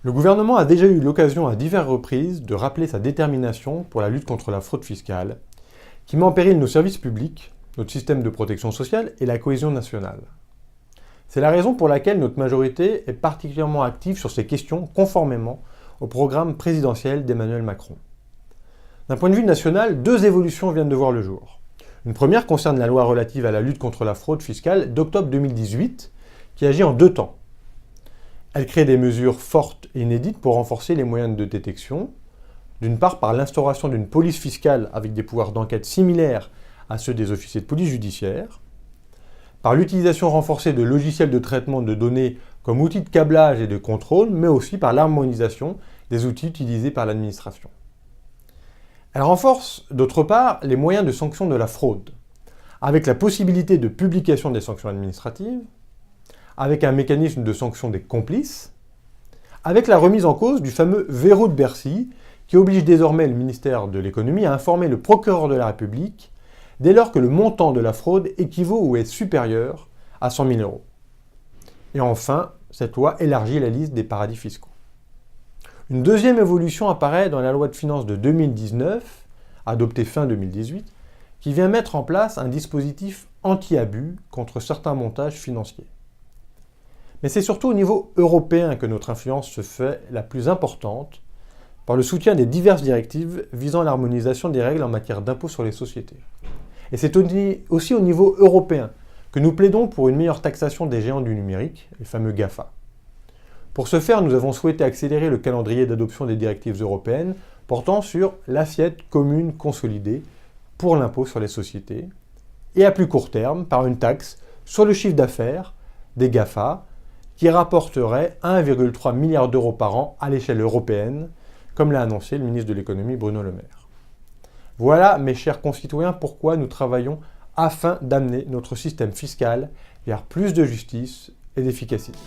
Le gouvernement a déjà eu l'occasion à diverses reprises de rappeler sa détermination pour la lutte contre la fraude fiscale, qui met en péril nos services publics, notre système de protection sociale et la cohésion nationale. C'est la raison pour laquelle notre majorité est particulièrement active sur ces questions conformément au programme présidentiel d'Emmanuel Macron. D'un point de vue national, deux évolutions viennent de voir le jour. Une première concerne la loi relative à la lutte contre la fraude fiscale d'octobre 2018, qui agit en deux temps. Elle crée des mesures fortes et inédites pour renforcer les moyens de détection, d'une part par l'instauration d'une police fiscale avec des pouvoirs d'enquête similaires à ceux des officiers de police judiciaire, par l'utilisation renforcée de logiciels de traitement de données comme outils de câblage et de contrôle, mais aussi par l'harmonisation des outils utilisés par l'administration. Elle renforce, d'autre part, les moyens de sanction de la fraude, avec la possibilité de publication des sanctions administratives, avec un mécanisme de sanction des complices, avec la remise en cause du fameux verrou de Bercy, qui oblige désormais le ministère de l'économie à informer le procureur de la République dès lors que le montant de la fraude équivaut ou est supérieur à 100 000 €. Et enfin, cette loi élargit la liste des paradis fiscaux. Une deuxième évolution apparaît dans la loi de finances de 2019, adoptée fin 2018, qui vient mettre en place un dispositif anti-abus contre certains montages financiers. Mais c'est surtout au niveau européen que notre influence se fait la plus importante, par le soutien des diverses directives visant l'harmonisation des règles en matière d'impôt sur les sociétés. Et c'est aussi au niveau européen que nous plaidons pour une meilleure taxation des géants du numérique, les fameux GAFA. Pour ce faire, nous avons souhaité accélérer le calendrier d'adoption des directives européennes portant sur l'assiette commune consolidée pour l'impôt sur les sociétés, et à plus court terme, par une taxe sur le chiffre d'affaires des GAFA, qui rapporterait 1,3 milliard d'euros par an à l'échelle européenne, comme l'a annoncé le ministre de l'économie Bruno Le Maire. Voilà, mes chers concitoyens, pourquoi nous travaillons afin d'amener notre système fiscal vers plus de justice et d'efficacité.